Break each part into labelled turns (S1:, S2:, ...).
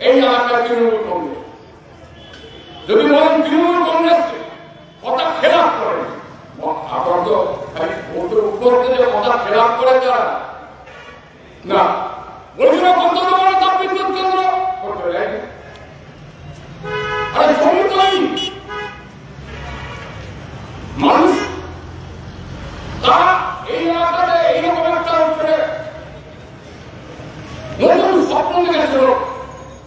S1: এই এলাকার তৃণমূল কংগ্রেস। যদি বলেন তৃণমূল কংগ্রেস কথা খেলাপ করে, আপনার তো উপর থেকে কথা খেলাপ করে তারা না বলছিল কত বড় তাপ বিদ্যুৎ কেন্দ্র করতে যায়। আরে জমি তো মানুষ তারা এই এলাকাতে এইরকম একটা উঠে নতুন স্বপ্ন দেখেছিল।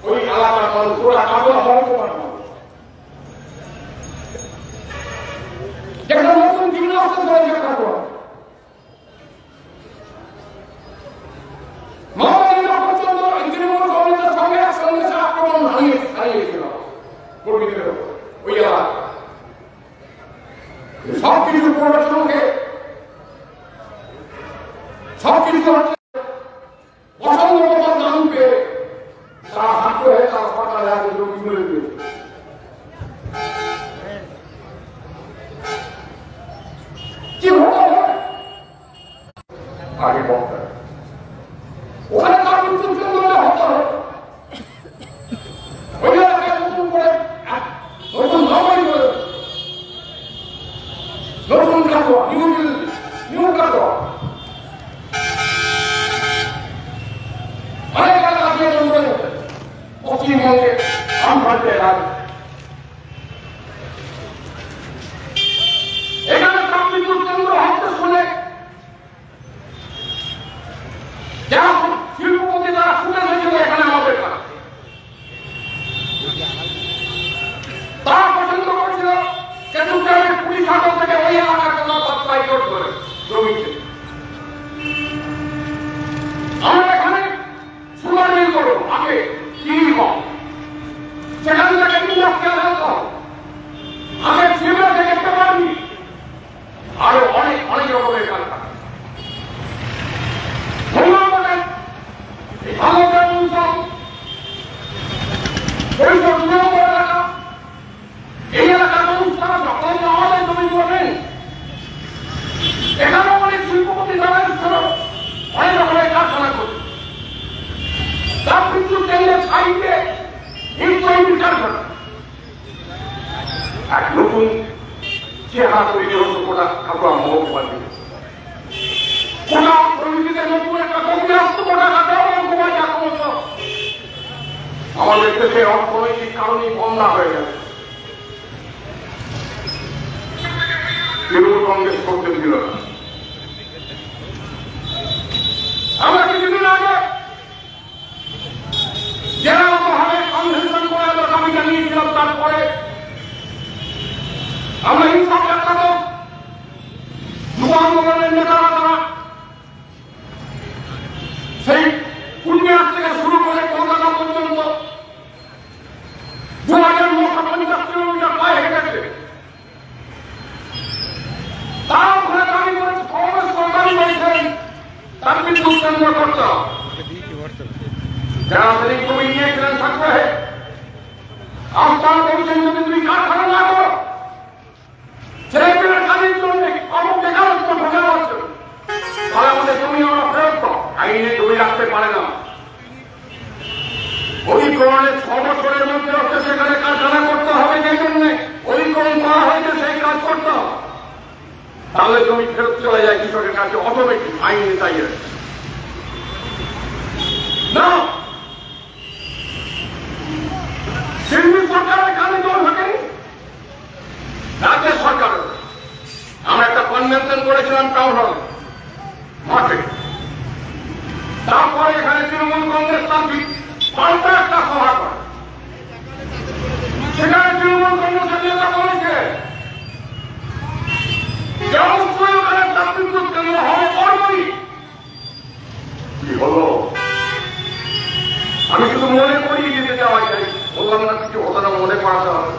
S1: ওই এলাকার মানুষ ওরা কাগজ হওয়ার মানুষ একটা নতুন জীবন আসতে চলেছে কাগজ তৃণমূল কংগ্রেসের সঙ্গে একসঙ্গে আক্রমণ হারিয়েছিল কর্মীদের ওই এলাকা সবকিছু পড়াশোনাকে সবকিছু পছন্দ মতো দাম পেয়ে তারা হাত হয়ে তারা সরকার জমি মিলে দিল। কি আগে বক্তা ওখানে তার বিদ্যুৎ কেন্দ্র হতে হবে। ওই এলাকায় নতুন করে নতুন ধর্মই করে নতুন কাটোয়া নিউ কাটোয়া অনেক এলাকা আছে পশ্চিমবঙ্গে আমফানের রাজ্য। এখানে তাপ বিদ্যুৎ কেন্দ্র হতে শুনে যারা শিল্পপতি তারা শুনে হয়েছিল এখানে হবে না, তারা পছন্দ করেছিল কেতুগ্রামের পুলিশ হাটল থেকে ওই এলাকার জন্য বাইকট করে জমিতে। আমরা এখানে সুগার মিল করবো, আগে চিনি কম, সেখান থেকে ইন্ডাস্ট্রিয়াল হেলথ আগে চিমড়া থেকে একটা পারবি, আরো অনেক অনেক রকমের কারখানা এই এলাকার মানুষ তারা যখন আমাদের জমি করবেন। এখানেও অনেক শিল্পপতি যাবেন অনেক রকমের কারখানা করবে। তাপ বিদ্যুৎ কেন্দ্রের সাইডে এই তৈরির কারখানা এক নতুন চেহারা তৈরি হতো গোটা কাটোয়া মহকুমা থেকে। গোটা অর্থনীতিতে নতুন একটা কমে আসতো গোটা কাটোয়া মহকুমায় আক্রমণ। আমাদের দেশের অর্থনৈতিক কারণে বন্যা হয়ে গেছে। তৃণমূল কংগ্রেস করতে দিল না। আমরা কিছুদিন আগে জেলাগতভাবে কনভেনশন করে দাবি জানিয়েছিলাম, তারপরে আমরা ইনসাফ দেখাবো। যুব আন্দোলনের নেতারা তারা সেই কুড়িয়ার থেকে শুরু করে কলকাতা পর্যন্ত 2950 কিলোমিটার পায়ে হেঁটেছে। তারা ওখানে দাবি করেছে কংগ্রেস সরকারি বলছেন তার বিদ্যুৎ কেন্দ্র করতে হবে। যারা সেদিন কবি নিয়েছিলেন থাকবে আপনারা বলছেন যদি তুমি কারখানা না করো ছেলেমেয়ের কাজের জন্য অমুক বেকারত্ব ঢোকা হচ্ছে, তাহলে আমাদের জমি আমরা ফেরত দাও। আইনে জমি রাখতে পারে না। অধিগ্রহণের 6 বছরের মধ্যে হচ্ছে সেখানে কারখানা করতে হবে, যে জন্য অধিগ্রহণ করা হয়েছে সেই কাজ করতে হবে। তাহলে জমি ফেরত চলে যায় কৃষকের কাছে অটোমেটিক, আইনে তাই না। দিল্লি সরকারের কানে জোর থাকেনি, রাজ্যের সরকার। আমরা একটা কনভেনশন করেছিলাম টাউন হল মাঠে। তারপরে এখানে তৃণমূল কংগ্রেস তার পাল্টা একটা সভা করে। সেখানে তৃণমূল কংগ্রেসের নেতা বলেছে অবশ্যই ওখানে তাপ বিদ্যুৎ কেন্দ্র হবে, করবই। কি হলো আমি শুধু মনে করিয়ে দিতে চাওয়া চাই, বললাম না কিছু হতো না, মনে করাতে হবে।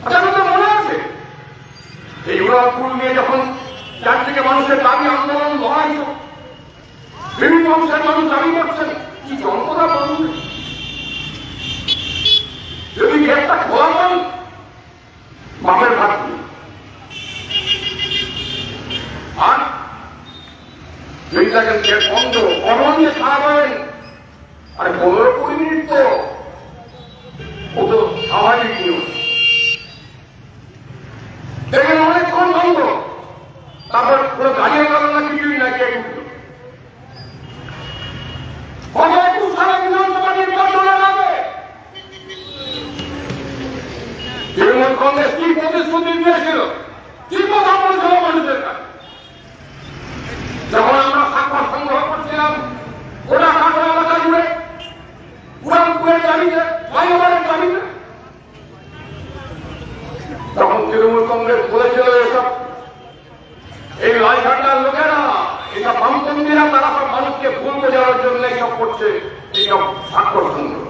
S1: আচ্ছা আপনাদের মনে আছে এই উড়ালপুর নিয়ে যখন চারদিকে মানুষের দাবি আন্দোলন লড়াই, বিভিন্ন অংশের মানুষ দাবি করছেন, কি যন্ত্রণা বলুন। যদি গেটটা খোলা পান বাপের ভাত, আর যদি দেখেন গেট বন্ধ অরণ্যে খারাপ হয়, আরে 15-20 দেওয়ার জন্য এইসব করছে, এইসব স্বাক্ষর সংগ্রহ।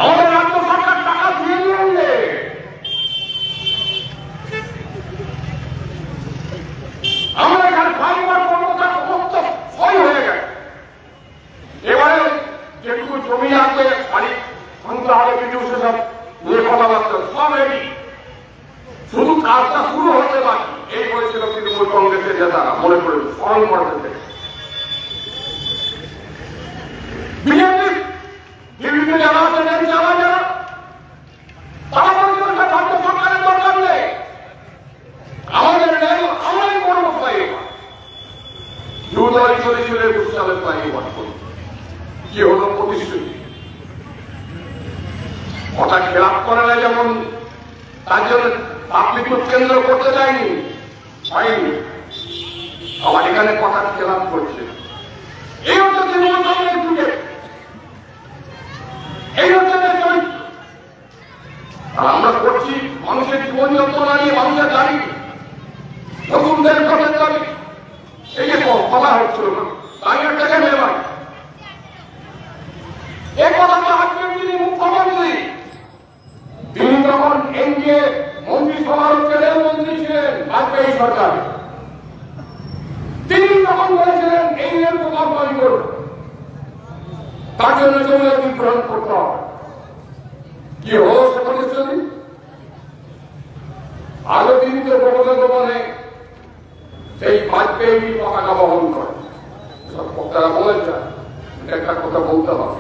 S1: আমাদের রাজ্য সরকার টাকা দিয়ে নিয়ে আমরা এখানে ফাইবার কর্মতা সমস্ত সই হয়ে গেছে। এবারে যেটুকু জমি আছে বাড়ি ভাঙতে হবে, কিছু সেসব নিয়ে কথাবার্তা সব রেডি, শুধু কাজটা শুরু হতে বাকি। এই বলেছিল তৃণমূল কংগ্রেসের নেতারা, মনে করে স্মরণ করতে থেকে বিজেপি বিভিন্ন যারা আছেন যারা যারা তারা বলছিল রাজ্য সরকারের দরকার নেই, আমাদের নেই, আমরাই করবো ফ্লাইওভার। দুদল চলেছিল ২১ সালের ফ্লাইওভার করি, কি হলো প্রতিশ্রুতি? কথা খেলাপ করে না, যেমন তার জন্য পাবলিক কেন্দ্র করতে চায়নি, হয়নি। আবার এখানে কথা খেলাপ করছে। এই হচ্ছে তৃণমূল কংগ্রেস যুগে, এই হচ্ছে চরিত্র। আর আমরা করছি মানুষের জীবন যন্ত্রণা নিয়ে, মানুষের দাবি, নতুনদের ঘটের দাবি। এই যে বলা হচ্ছিল তাইয়ের টাকা মেয়ে, এই কথাটা আজকে তিনি মুখ্যমন্ত্রী, তিনি যখন এনডিএ মন্ত্রিসভার রেলমন্ত্রী ছিলেন বাজপেয়ী সরকার, তিনি যখন বলেছিলেন এই রেল প্রকল্প করুন, তার জন্য জমি অধিগ্রহণ করতে হবে। কি হলো সে প্রতিশ্রুতি? আরো তিনি তো গোপনে গোপনে সেই বাজপেয়ী পতাকা বহন করে, সব বক্তারা বলেছে একটা কথা বলতে হবে।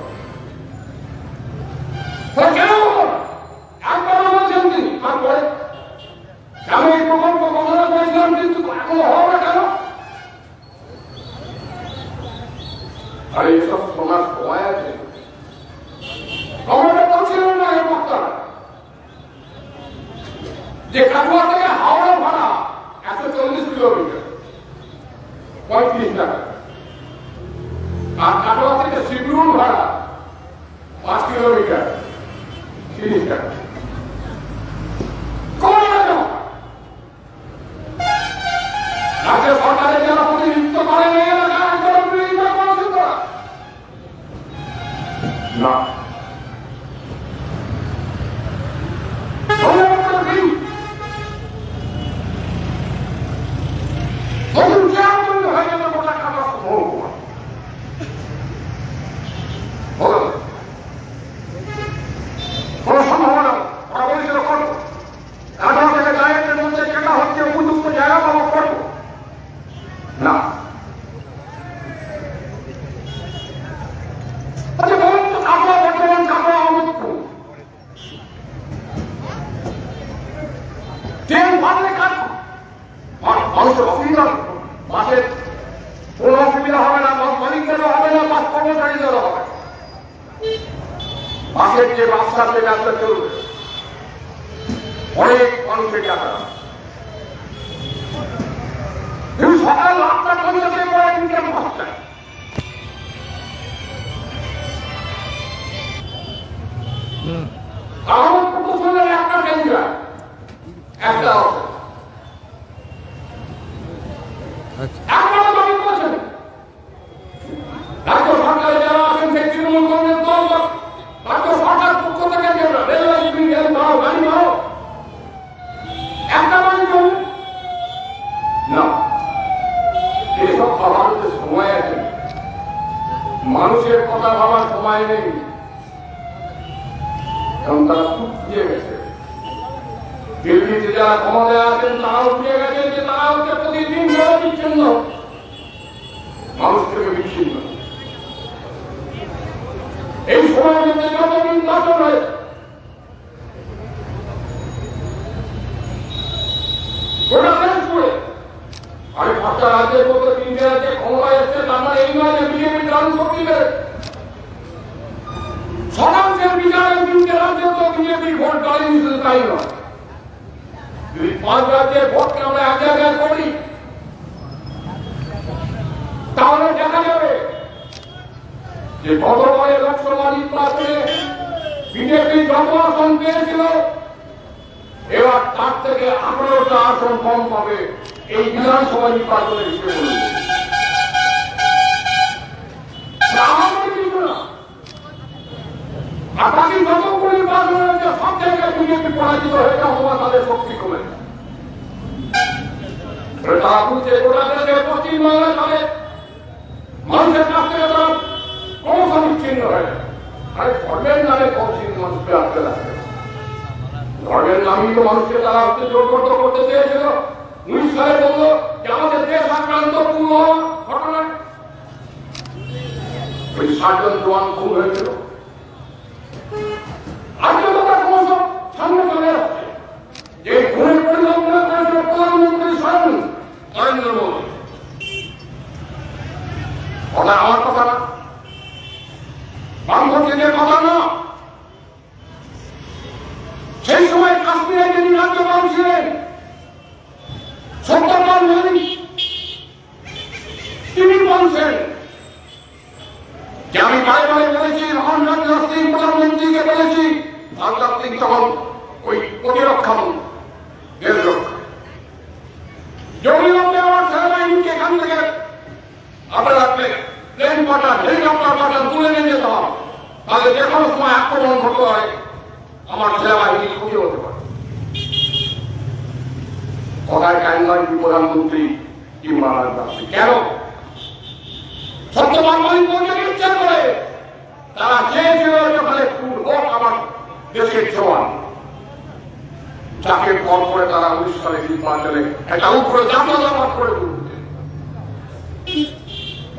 S1: একবারও বলছেন তিনি, তারপরে আমি এই প্রকল্প ঘোষণা করেছিলাম কিন্তু এখনো হবে কেন? আর এইসব শোনার সময় আছে? খবরটা বলছিলেন না এই বক্তারা যে কাটোয়া থেকে হাওড়া ভাড়া 140 কিলোমিটার 35 টাকা, আর কাটোয়া থেকে শিবরুল ভাড়া 5 কিলোমিটার 30 টাকা। রাজ্য সরকারের যারা প্রতিনিধিত্ব করেন এই এলাকায় বিরোধিতা করছেন তারা না। নতুন চেয়ার তৈরি হয়ে গেল গোটা কাটা মহকুমা, কোন সম্ভাবনা ওরা বলেছিল করবো, কাটা থেকে জায়গার মধ্যে যেটা হচ্ছে উপযুক্ত জায়গা পাবো করবো না। বর্তমান কাটা অমুক্ত ট্রেন বাড়লে কাটা মানুষের অসুবিধা, বাসের কোন অসুবিধা হবে না, বাস মালিকদেরও হবে না, বাস কর্মচারীদেরও হবে। বাসের যে রাস্তার যে রাস্তা চলবে অনেক মানুষের টাকা, কিন্তু সকাল 8টা 50 পরে ইনকাম পাচ্ছেন। আমার প্রকৌশলের একটা কেন্দ্র একটা আপনারা দাবি করছেন রাজ্য সরকারে যারা আছেন সেই তৃণমূল কংগ্রেস দল, রাজ্য সরকার পক্ষ থেকে রেল দাও, গাড়ি দাও, একটা গাড়ি দাও না। এসব ভাবার সময় আছে, মানুষের কথা ভাবার সময় নেই, কারণ তারা খুব দিয়ে গেছে। দিল্লিতে যারা ক্ষমতায় আছেন তারাও দিয়ে গেছেন যে তারা হচ্ছে প্রতিদিন বিচ্ছিন্ন, মানুষ থেকে বিচ্ছিন্ন। এই সময়ের মধ্যে যত নির্বাচন হয়েছে গোটা দেশ জুড়ে, আমি 5টা রাজ্যের মধ্যে 3টে রাজ্যে ক্ষমতায় এসছে, তার মানে এই নয় যে বিজেপি ট্রান্সফার দিবে। শতাংশের বিচারে 3টে রাজ্যে তো বিজেপির ভোট গাড়ি দিতে, তাই নয়। যদি 5 রাজ্যের ভোটকে আমরা এক জায়গায় করি তাহলে দেখা যাবে যে গতবারে লোকসভা নির্বাচনে বিজেপি যত আসন পেয়েছিল এবার তার থেকে 18টা আসন কম পাবে এই বিধানসভা নির্বাচনের হিসেবে। বিচ্ছিন্ন হয়ে যায়। আরে ধর্মের নামে কতদিন মানুষকে আটকে রাখবে? ধর্মের নামই তো মানুষকে তারা জোরবদ্ধ করতে চেয়েছিল। 19 সালে বললো যে আমাদের দেশ আক্রান্ত পূর্ণ ঘটনা, ওই 60 জন জওয়ান খুন হয়েছিল। আজকে তো তার ক্রমশ সামনে চলে আসছে যে খুনের পরিকল্পনা করেছিল প্রধানমন্ত্রী স্বয়ং নরেন্দ্র মোদী। কথা আমার কথা না, বামপন্থীদের কথা না। সেই সময় কাশ্মীরে যিনি রাজ্যপাল ছিলেন সত্যপাল মল্লিক, তিনি বলছেন যে আমি বারে বারে বলেছি, রহমান রাজনাথ সিং প্রধানমন্ত্রীকে বলেছি, রাজনাথ সিং তখন ওই প্রতিরক্ষা মন্ত্রী, দেশ রক্ষা, জঙ্গিবাদে আমার সেনাবাহিনীকে এখান থেকে আপনারা প্লেন পাঠান, হেলিকপ্টার পাঠান, তুলে নিয়ে যেতে হবে, তাহলে যে কোনো সময় আক্রমণ ঘটতে হয় আমার সেনাবাহিনী ক্ষতি হতে পারে। কথায় কায়নায় প্রধানমন্ত্রী ইমরান খান কেন সত্যবান মল্লিক বলতে ইচ্ছা করে? তারা চেয়েছিল যেখানে খুন হোক আমার দেশের জওয়ান, যাকে পর করে তারা 19 সালে নির্বাচনে একটা উপরে জাতীয়তাবাদ করে তুলতে।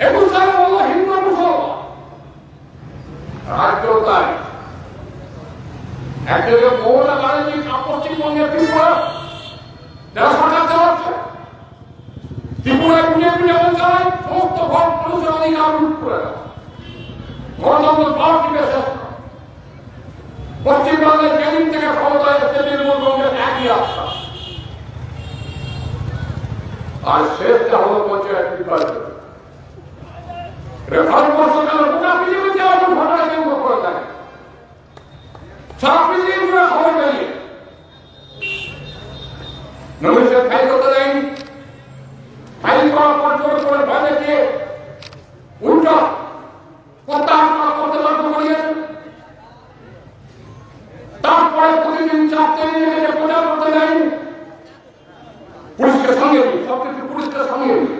S1: 21 সালে বলল হিন্দু মুসলমান, রাজ্য তাই একদিকে মমতা ব্যানার্জি পশ্চিমবঙ্গের ত্রিপুরা যারা সরকার চালাচ্ছে, ত্রিপুরায় পুড়ে পুড়ে চালায়, সমস্ত ভোট মানুষের অধিকার লুট করে দেয়, গণতন্ত্র পার্টিকে শেষ করে। পশ্চিমবঙ্গের যেদিন থেকে ক্ষমতায় এসেছে তৃণমূল কংগ্রেস একই আস্থা, আর শেষটা হলো পঞ্চায়েত নির্বাচন। ভারতবর্ষ কেন গোটা পৃথিবীতে এমন ঘটনা কেউ করে থাকে, সারা পৃথিবী জুড়ে খবর পেয়ে নমিশন ফাইল করতে দেয়নি, ফাইল করার পর জোর করে ভয় দিয়ে উল্টা প্রত্যাহার করতে বাধ্য করিয়েছে। তারপরে প্রতিদিন 4 দিন প্রচার করতে দেয়নি, পুলিশকে সঙ্গে নিয়ে, সবকিছু পুলিশকে সঙ্গে নিয়ে।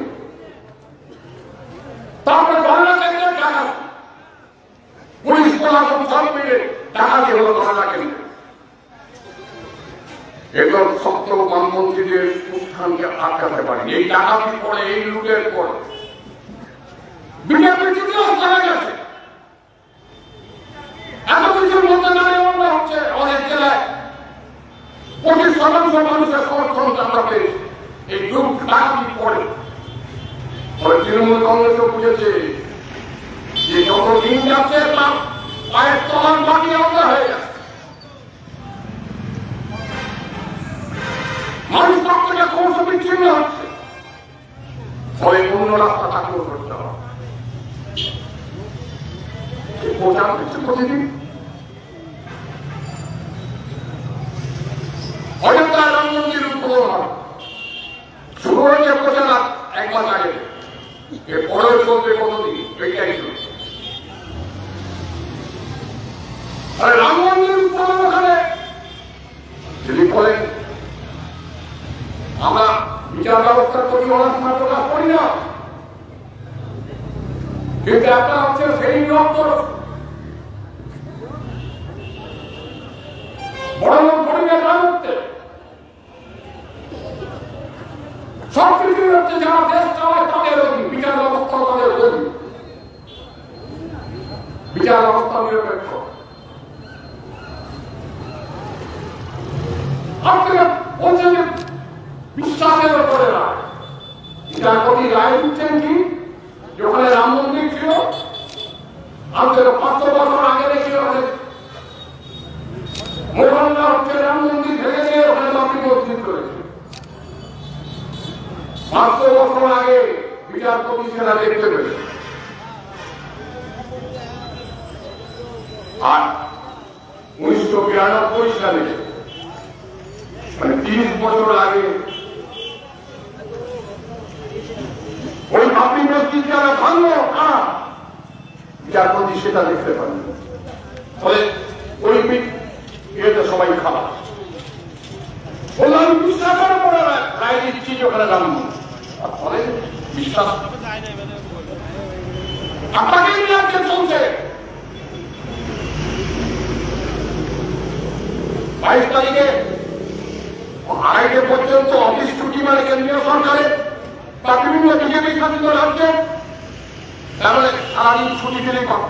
S1: তারপরে গণনা কেন্দ্রের টাকা পুলিশ প্রশাসন সব মিলে টাকা দিয়ে হলো গণনা কেন্দ্রে। এগুলো সত্য বামপন্থীদের উত্থানকে আটকাতে পারেনি। এই ডাকাতির পরে, এই লুটের পরে বিজেপির তৃতীয় জানা গেছে, এত কিছুর মধ্যে দাঁড়িয়ে আমরা হচ্ছে অনেক জেলায় 25% মানুষের সমর্থন আমরা পেয়েছি এই লুট ডাকাতির পরে। তৃণমূল কংগ্রেসও বুঝেছে যে যত দিন যাচ্ছে তার পায়ের তলার মাটি আলাদা হয়ে যাচ্ছে, মানুষ পক্ষে ক্রমশ বিচ্ছিন্ন হচ্ছে, ফলে অন্য রাস্তা থাকলেও করতে হবে। প্রচার হচ্ছে প্রতিদিন অযোধ্যার রাম মন্দির উদ্বোধন হবে, শুরু হয়েছে প্রচার 1 মাস আগে, এরপরেও চলবে কতদিন এইটাই চলছে। আর রাম মন্দির উদ্বোধন ওখানে যদি বলেন আমরা বিচার ব্যবস্থার প্রতি অনাস্থা প্রকাশ করি না, কিন্তু একটা হচ্ছে সেই রক্ত বড় লোক গরিবের না হচ্ছে, সবকিছু হচ্ছে যারা দেশ চালায় তাদের অধীন, বিচার ব্যবস্থা তাদের অধীন, বিচার ব্যবস্থা নিরপেক্ষ। আপনারা বলছেন যে বিশ্বাসের উপরে রায়, বিচারপতি রায় দিচ্ছেন কি যে ওখানে রাম মন্দির ছিল, আজ থেকে 500 বছর আগে দেখি ওখানে মোগলরা হচ্ছে রাম মন্দির ভেঙে দিয়ে ওখানে বাবরি মসজিদ করেছে। 500 বছর আগে বিচারপতি সেটা দেখতে পেয়েছে। আর 1992 সালে মানে 30 বছর আগে ওই বাবরি মসজিদ যারা ভাঙলো বিচারপতি সেটা দেখতে পারেন, ফলে ওই ইয়েতে সবাই খারাপ বললাম বিশ্বাসের উপরে রায় দিচ্ছি যে ওখানে নাম, ফলে বিশ্বাস আপনাকে নিয়ে চলছে 22 তারিখে আগে পর্যন্ত অফিস ছুটি মানে কেন্দ্রীয় সরকারের বা বিভিন্ন বিজেপি শাসিত রাজ্যে তাহলে সারাদিন ছুটি দিলেই পাব।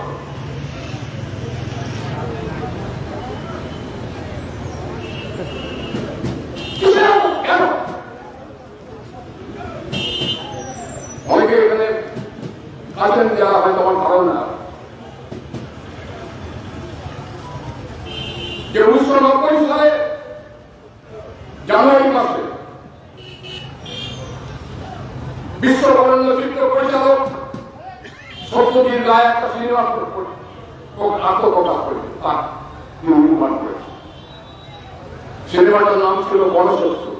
S1: কেন অনেকে এখানে আছেন যারা হয়তো আমার ধারণা যে 1990 সালে জানুয়ারি মাসে বিশ্ববরেণ্য চিত্র পরিচালক সত্যজিৎ রায় একটা সিনেমা আত্মপ্রকাশ করে তার নির্মাণ করেছে। সিনেমাটার নাম ছিল বনশত্রু।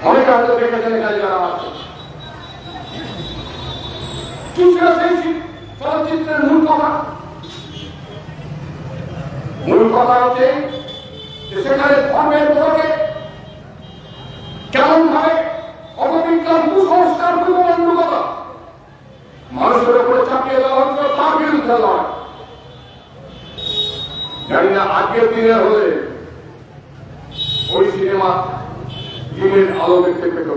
S1: অনেকে হয়তো দেখেছেন এখানে যারা আছে। কি ছিল সেই চলচ্চিত্রের মূল কথা? মূল কথা হচ্ছে সেখানে ধর্মের বড়কে কেমন ভাবে অপবিজ্ঞান কুসংস্কার পূর্ববন্ধকতা মানুষের উপরে চাপিয়ে দেওয়া হচ্ছে তার বিরুদ্ধে লড়াই। জানি না আজকের দিনে হলে ওই সিনেমা দিনের আলো দেখতে পেত।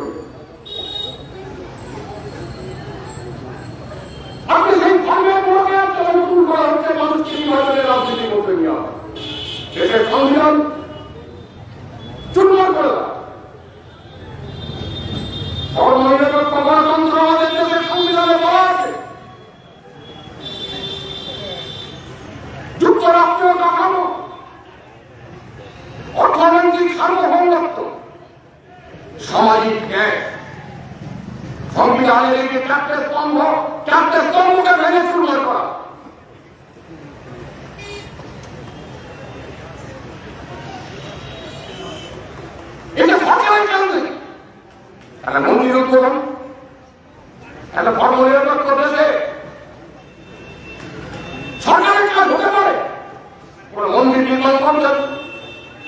S1: আজকে সেই ধর্মের বড়কে নতুন করা হচ্ছে মানুষকে নির্বাচনের রাজনীতি করতে নেওয়া দেশের সংবিধান চুরমার করে দেওয়া। ধর্মনিরপেক্ষ গণতন্ত্র আমাদের দেশের সংবিধানে বলা আছে। যুক্তরাষ্ট্রীয় কাঠামো, অর্থনৈতিক সার্বভৌমত্ব, সামাজিক ন্যায়, সংবিধানের এই যে চারটে স্তম্ভকে ভেঙে চুরমার করা। এটা সরকারের কারণে একটা মন্দির উদ্বোধন, একটা ধর্মনিরপেক্ষ দেশে সরকারের কাজ হতে পারে কোন মন্দির নির্মাণ করছেন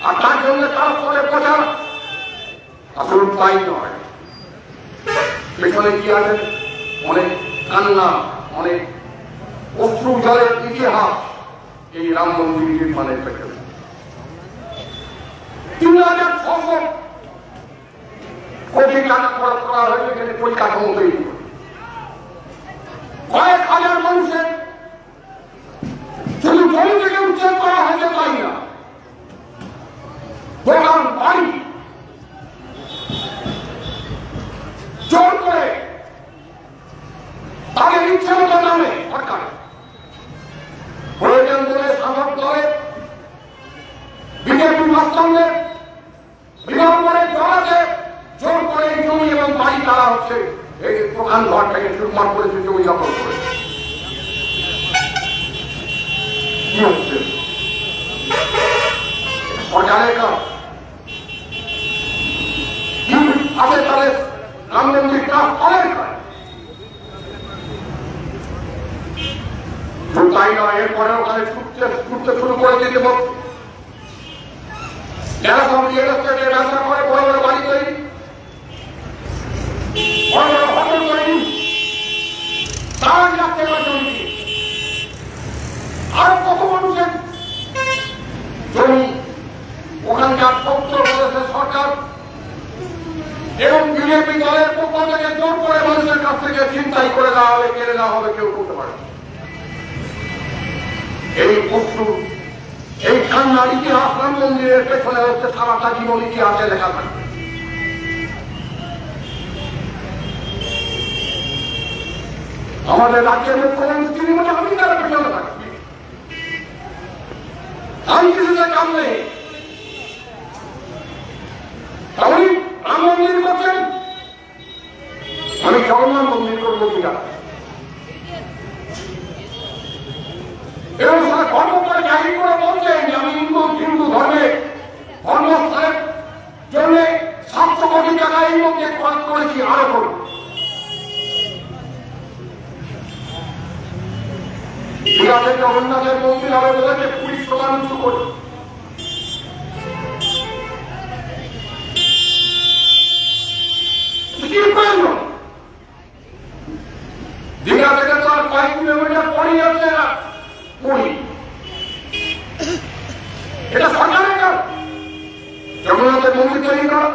S1: আর তার জন্য কাজ করে প্রচার? আসলে তাই নয়। পেছনে কি আছে? অনেক কান্না, অনেক অশ্রু জলের ইতিহাস এই রাম মন্দির নির্মাণের পেছনে। 3600 কোটি টাকা খরচ করা হয়েছে এখানে পরিকাঠামো তৈরি করে। কয়েক হাজার মানুষের শুধু জমি থেকে উচ্ছেদ করা হয়েছে তাই না, দোকান বাড়ি জোর করে তাদের ইচ্ছে মতো নামে সরকার প্রয়োজন বলে শাসক দলের বিজেপি বাস্তবের বিধানসভায় জড়াতে জোর করে জমি এবং বাড়ি তারা হচ্ছে এই প্রধান ঘরটাকে নির্মাণ করেছে, জমি দখল করে। কি হচ্ছে সরকারের কাজ? আছে তাহলে রাম মন্দির কাজ ফলের কাজ। তাই নয়, এরপরে ওখানে ছুটতে শুরু করে দিতে যারা সব রিয়েল এস্টেটের ব্যবসা করে বড় বড় বাড়ি তৈরি, বড় বড় হোটেল তৈরি, তারা যাচ্ছে জমি। আরো কত মানুষের জমি ওখানকার উত্তর প্রদেশের সরকার এবং বিজেপি দলের পক্ষ থেকে জোর করে মানুষের কাছ থেকে ছিনতাই করে দেওয়া হবে, কেড়ে দেওয়া হবে, কেউ করতে পারে। এই অশ্রু, এই কান্নার ইতিহাস রাম মন্দিরের পেছনে হচ্ছে সারাটা জীবন ইতিহাসে লেখা থাকবে। আমাদের রাজ্যের মুখ্যমন্ত্রী তিনি মনে আমি তারা পেছনে থাকবে, আমি কিছুতে কাম নেই। তাহলে রাম মন্দির করছেন, আমি জগন্নাথ মন্দির করবো কিনা? এবং সারা ধর্ম করে জাহির করে বলছেন যে আমি হিন্দু ধর্মে ধর্মস্থানের জন্য 700 কোটি টাকা এই মধ্যে খরচ করেছি, আরো করব। বিরাটে জগন্নাথের মন্দির হবে বলেছে 20 টাকা উঁচু করে। দীঘা থেকে তো আর কয়েক কিলোমিটার পরেই আছে না পুরী। এটা সরকারের কাজ। জগন্নাথের মন্দির তৈরি করা,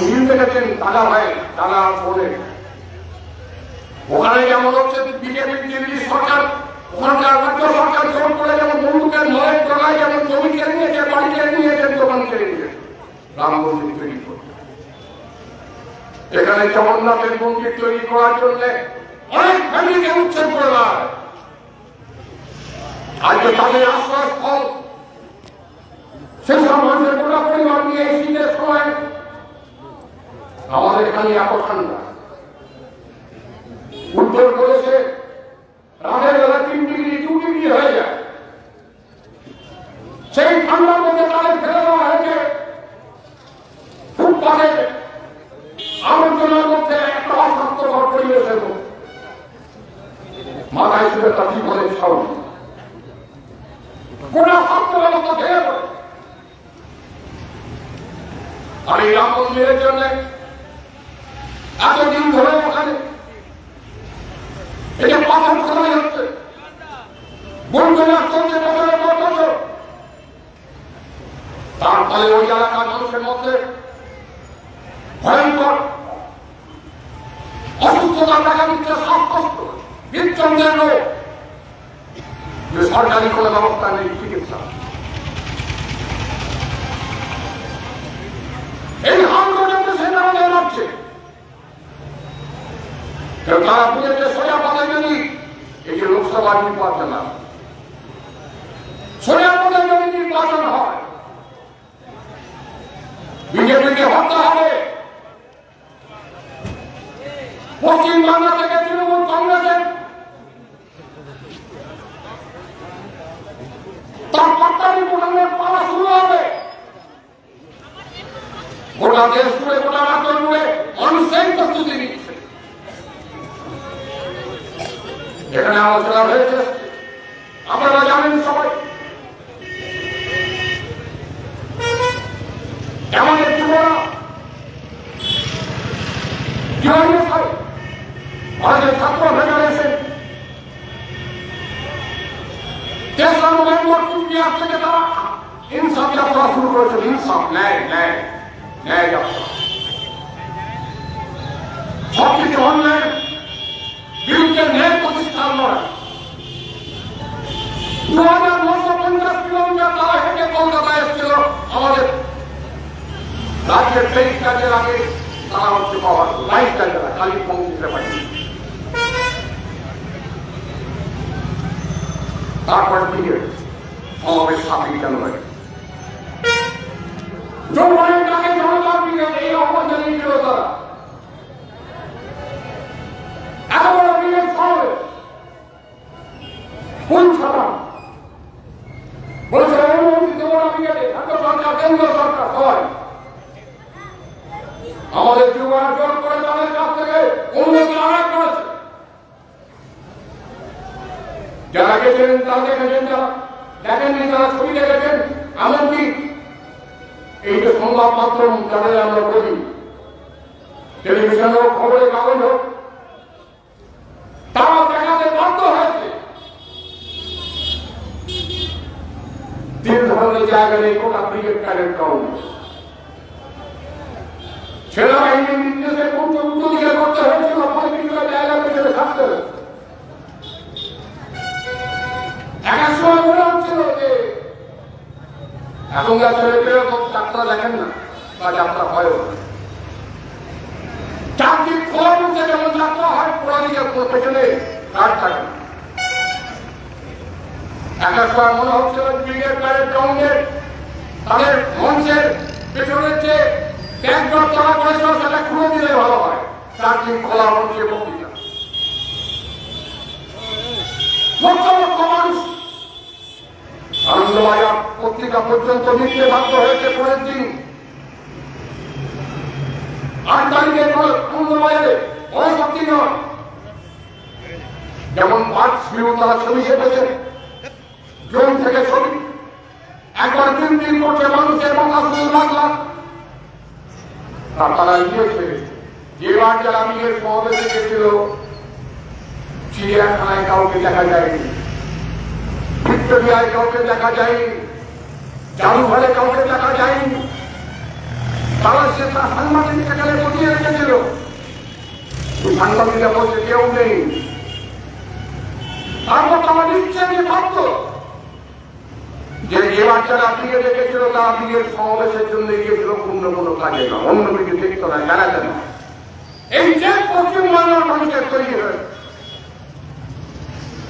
S1: মিল দেখেছেন টাকা ভাই টাকা বলে, ওখানে যেমন হচ্ছে বিজেপি দিল্লি সরকার, ওখানকার রাজ্য সরকার জোর করে যেমন বন্দুকের নয় জোগায়, যেমন জমি কেড়ে নিয়েছে, বাড়ি কেড়ে নিয়েছেন, দোকান কেড়ে নিয়েছে রাম মন্দির তৈরি করে। এখানে জগন্নাথের মন্দির তৈরি করার জন্য অনেক ফ্যামিলিকে উচ্ছেদ করে দেয়। আজকে তাদের আশ্রয় স্থল সেসব মানুষের গোটা পরিবার নিয়ে এই শীতের সময় আমাদের এখানে এত ঠান্ডা। উত্তর প্রদেশে রাতের বেলা 3 ডিগ্রি 2 ডিগ্রি হয়ে যায়। সেই ঠান্ডার মধ্যে তাদের ফেলে দেওয়া হয়েছে ফুটপাথে আবর্জনার মধ্যে একটা অস্বাস্থ্যকর পরিবেশের মধ্যে। মাথায় শুধু একটা জীবনের সাউন্ড গোটা স্বাস্থ্য ব্যবস্থা ভেঙে পড়ে। আর এই রাম মন্দিরের জন্য এতদিন ধরে ওখানে এই যে পাথর খোদাই হচ্ছে, বন্ধুরা চলছে বছরের পর বছর, তার ফলে ওই এলাকার মানুষের মধ্যে ভয়ঙ্কর অসুস্থতা দেখা দিচ্ছে, শ্বাসকষ্ট, হৃদযন্ত্রের রোগ, সরকারি কোনো ব্যবস্থা নেই চিকিৎসা। এই হাল পর্যন্ত সেটা আমাদের লাগছে। তারা বুঝেছে সোজা পথে যদি এই যে লোকসভা নির্বাচন, সোজা পথে যদি নির্বাচন হয়, বিজেপিকে হত্যা হবে। পশ্চিমবাংলা থেকে তৃণমূল কংগ্রেসের তার পাত্তারি ভোটারের পাওয়া শুরু হবে। গোটা দেশ জুড়ে, গোটা রাজ্য জুড়ে মানুষ সেই প্রস্তুতি নিচ্ছে। এখানে আলোচনা হয়েছে, আপনারা জানেন সবাই, আমাদের যুবরা ভারতের ছাত্র ফেডারেশন 3রা নভেম্বর কুচবিহার থেকে তারা ইনসাফ যাত্রা শুরু করেছে। ইনসাফ, ন্যায়, ন্যায়, ন্যায় যাত্রা। সবকিছু অন্যায়ের বিরুদ্ধে ন্যায় প্রতিষ্ঠার লড়াই। 2950 কিলোমিটার তারা হেঁটে কলকাতায় এসেছিল। আমাদের রাজ্যের 23টা জেলাকে তারা হচ্ছে পাওয়ার 22টা জেলা খালি পৌঁছতে পারি। তারপর থেকে সমাবেশ 7 জানুয়ারি জনগণের ডাকে জনতার ব্রিগেড এই অবস্থানে ছিল। তারা এত বড় ব্রিগেড সমাবেশ কোন ছাড়া বলছে অনুমোদিত বড় ব্রিগেডে রাজ্য সরকার, কেন্দ্র সরকার সবাই আমাদের যুবরা জোর করে তাদের কাছ থেকে অনুমতি আদায় করেছে। যারা গেছেন তারা দেখেছেন, যারা দেখেননি তারা ছবি দেখেছেন। এমনকি এই যে সংবাদ মাধ্যম যাদের আমরা বলি, টেলিভিশন হোক, খবরের কাগজ হোক, তারা দেখাতে বাধ্য হয়েছে 3 ধরনের জায়গায় এই গোটা ব্রিগেড ক্যাডেট কাউন্ট সেনাবাহিনীর নির্দেশে উত্তর দিকে করতে হয়েছিল। ফলে কিছু জায়গা পেছনে থাকতে হবে। এক সময় মনে হচ্ছিল যে এখনকার ছেলে পেলে যাত্রা দেখেন না বা যাত্রা হয় না, চারদিক খোলা মুখে যেমন যাত্রা হয়, পুরা দিকে পেছনে গার্ড থাকে না। এক সময় মনে হচ্ছিল ব্রিগেড প্যারেড গ্রাউন্ডের তাদের মঞ্চের পেছনের যে ব্যাকডোর তারা করেছিল সেটা খুলে দিলে ভালো হয়। চারদিন খোলা মঞ্চে বক্তৃতা, লক্ষ লক্ষ মানুষ আনন্দবাজার পত্রিকা পর্যন্ত লিখতে বাধ্য হয়েছে। পরের দিন 8 তারিখে আনন্দবাজারে অশক্তি নয়, যেমন বার্ডস ভিউ তারা ছবি ছেপেছে, ড্রোন থেকে ছবি, একবার 3 দিন করছে, মানুষের মাথা শুধু লাখ লাখ। তারা লিখেছে যে বার্ডের আমির সমাবেশে গেছিল চিড়িয়াখানায় কাউকে দেখা যায়নি,
S2: ভিক্টোরিয়ায় কাউকে দেখা যায়নি, জাদুঘরে কাউকে দেখা যায়নি, তারা সে তার সাংবাদিক এখানে বসিয়ে রেখেছিল। সাংবাদিকরা বলছে কেউ নেই। তারপর তারা নিচ্ছে যে ভাবত যে এবার যারা বিয়ে দেখেছিল তারা বিয়ের সমাবেশের জন্য গিয়েছিল অন্য কোনো কাজে না, অন্য কিছু দেখত না, জানাতে না। এই যে পশ্চিমবাংলার মানুষের তৈরি হয়েছে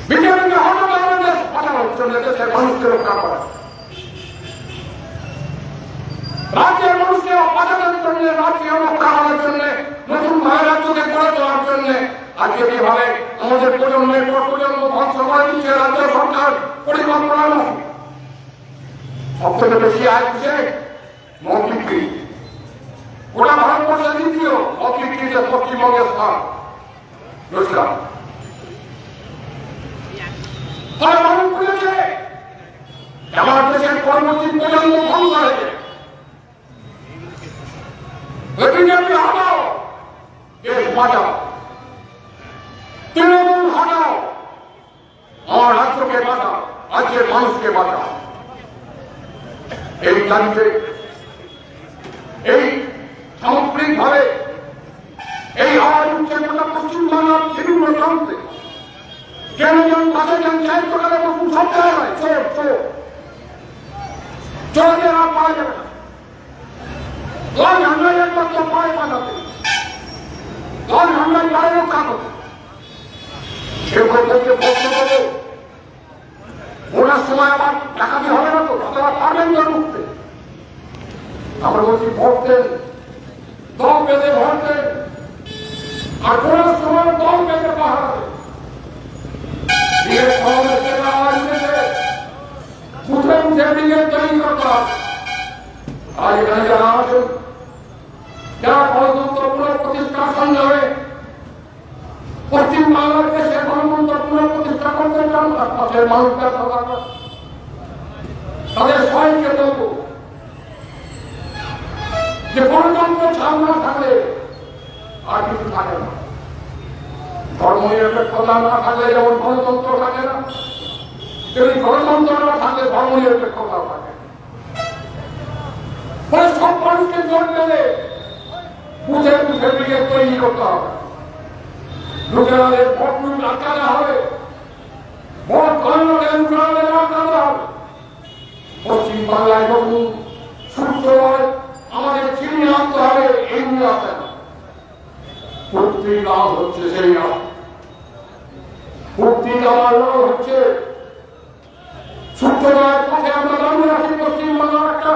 S2: বিজেপিকে হঠাৎ আমাদের পাঠানোর জন্য, দেশের মানুষকে রক্ষা করা, রাজ্যের মানুষকে বাঁচানোর জন্য, রাজ্যকে রক্ষা করার জন্য, নতুন ভাবে রাজ্যকে গড়ে তোলার জন্য আজকে যেভাবে আমাদের প্রজন্মের পর প্রজন্ম ধ্বংস করে দিচ্ছে রাজ্য সরকার পরিকল্পনা নয়। সব থেকে বেশি আসছে মদ বিক্রি। গোটা ভারতবর্ষের দ্বিতীয় মদ বিক্রিতে পশ্চিমবঙ্গের স্থান। নমস্কার। তারা মানুষ বলেছে আমার দেশের পরবর্তী প্রজন্ম ধ্বংস হয়েছে। বিজেপি হটাও, দেশ বাঁচাও, তৃণমূল হটাও, আমার রাজ্যকে বাঁচাও, রাজ্যের মানুষকে বাঁচাও। এই দাবিতে এই সামগ্রিকভাবে এই আওয়াজ উঠছে গোটা পশ্চিমবাংলার বিভিন্ন প্রান্তে। ট্রেনজন, বাসে যান, চায়ের দোকানে বসুন, সব জায়গায় চোর চোর, চোরদের আর পাওয়া যাবে না। লাল ঝান্ডায় একমাত্র পায়ে বাঁধাতে, লাল ঝান্ডায় গায়ে রক্ষা করতে। কেউ বলতে প্রশ্ন করবে ওনার সময় আবার ডাকাতি হবে না তো, আপনারা পারবেন না ঢুকতে? আমরা বলছি ভোট দেন, দল বেঁধে ভোট দেন, আর ওনার সময় দল বেঁধে পাহারা দেন। বিয়ের সমাবেশ থেকে আওয়াজ উঠেছে, উঠে উঠে বিয়ে তৈরি করতে হবে। আর এখানে যারা আছেন, যারা গণতন্ত্র পুনঃপ্রতিষ্ঠার সংগ্রামে পশ্চিমবাংলার দেশে গণতন্ত্র পুনঃপ্রতিষ্ঠা করতে চান, তাদের মানুষদের তাদের সবাইকে বলব যে গণতন্ত্র ছাড় না থাকলে আর কিছু থাকে না। ধর্মনিরপেক্ষতা না থাকলে যেমন গণতন্ত্র থাকে না, তেমনি গণতন্ত্র না থাকলে ধর্মনিরপেক্ষতা থাকে। ফলে সব মানুষকে জোর দেবে বুঝে বুঝে দিকে তৈরি করতে হবে। লোকেরাদের ভোট লুট আটকানো হবে, ভোট গণনাকে লুটানো আটকানো হবে। পশ্চিমবাংলায় নতুন সূর্যোদয় আমাদের চিনিয়ে আনতে হবে, এই নিয়ে আসে না। প্রতি লাভ হচ্ছে সেই লাভ, প্রতি আমার লাভ হচ্ছে সূর্যোদয়ের পথে আমরা দাঁড়িয়ে আছি। পশ্চিমবাংলার একটা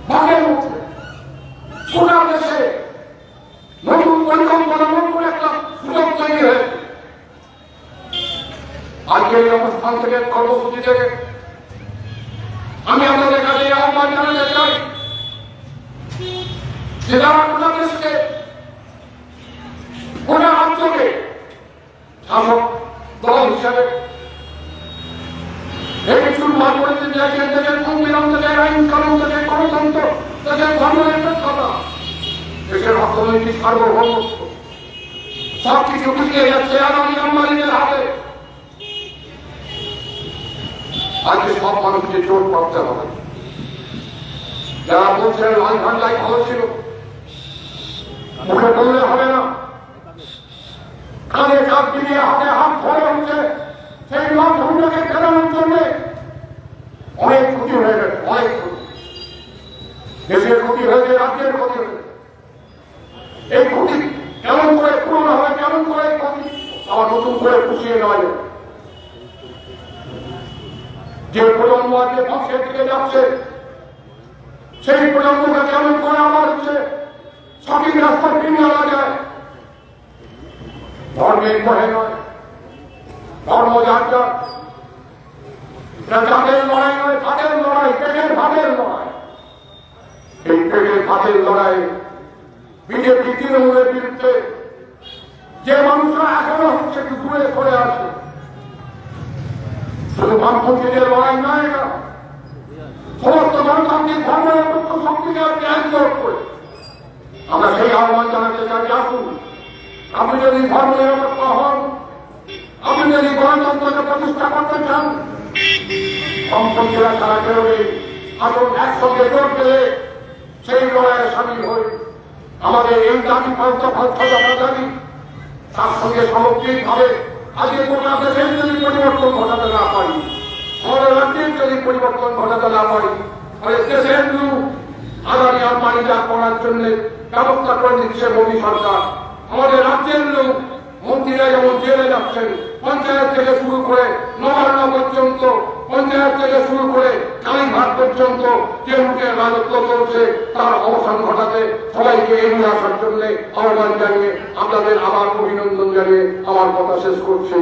S2: ভাগের মধ্যে গোটা দেশে নতুন পরিকল্পনা, নতুন একটা সুযোগ তৈরি হয়েছে। আজকে এই অবস্থান থেকে, কর্মসূচি থেকে আমি আপনাদের কাছে আহ্বান জানাতে চাই যে যারা গোটা দেশকে, গোটা রাজ্যকে শাসক দল হিসাবে একটু মান করতে চাইছেন, দেশের সংবিধান থেকে, আইন কানুন থেকে, গণতন্ত্র, দেশের ধর্মনিরপেক্ষতা, দেশের অর্থনৈতিক সার্বভৌমত্ব সবকিছু পিছিয়ে যাচ্ছে আদানি আম্বানিদের হাতে। আজকে সব মানুষকে চোট পাতে হবে। যারা বলছেন লাল ঝান্ডাই ভালো ছিল, মুখে বললে হবে না, কাঁধে কাঁধ দিয়ে হাতে হাত ধরে হচ্ছে সেই লাল ঝান্ডাকে ফেরানোর জন্য অনেক ক্ষতি হয়ে গেছে, অনেক ক্ষতি। দেশের ক্ষতি হয়েছে, রাজ্যের ক্ষতি হয়েছে। এই ক্ষতি কেমন করে পূরণ হবে, কেমন করে এই ক্ষতি আবার নতুন করে পুষিয়ে নেওয়া যাবে? যে প্রজন্ম আজকে ধ্বংসের দিকে যাচ্ছে, সেই প্রজন্মকে কেমন করে আবার হচ্ছে সঠিক রাস্তা ফিরিয়ে আনা যায়। ধর্মের ভয়ে নয়, ধর্ম যার যার, জাতের লড়াই নয়, ভাতের লড়াই, পেটের ভাতের লড়াই। এই পেটের ভাতের লড়াই বিজেপি তৃণমূলের বিরুদ্ধে যে মানুষরা এখনো হচ্ছে একটু দূরে সরে আসে, শুধু বামপন্থীদের লড়াই নয়, এটা সমস্ত গণতান্ত্রিক ধর্মনিরপেক্ষ শক্তিকে একজোট করে আমরা সেই আহ্বান জানাতে চাই। আসুন, আপনি যদি ধর্মনিরপেক্ষ হন, আপনি যদি গণতন্ত্রকে প্রতিষ্ঠা করতে চান, সম্পত্তিরা তারা বেরোবে, আসুন একসঙ্গে জোট পেলে সেই লড়াইয়ে সামিল হই। আমাদের এই দাবি দাবি তার সঙ্গে সামগ্রিকভাবে আজকে গোটা দেশের যদি পরিবর্তন ঘটাতে না পারি, আমাদের রাজ্যের যদি পরিবর্তন ঘটাতে না পারি, তাহলে দেশের লোক আগামী আম্বানি যা করার জন্য ব্যবস্থা করে দিচ্ছে মোদী সরকার। আমাদের রাজ্যের লোক মন্ত্রীরা যেমন জেলে যাচ্ছেন, পঞ্চায়েত থেকে শুরু করে নবান্ন পর্যন্ত, পঞ্চায়েত থেকে শুরু করে কালীঘাট পর্যন্ত যে লোকের রাজত্ব চলছে তার অবসান ঘটাতে সবাইকে এগিয়ে আসার জন্য আহ্বান জানিয়ে আপনাদের আবার অভিনন্দন জানিয়ে আমার কথা শেষ করছি।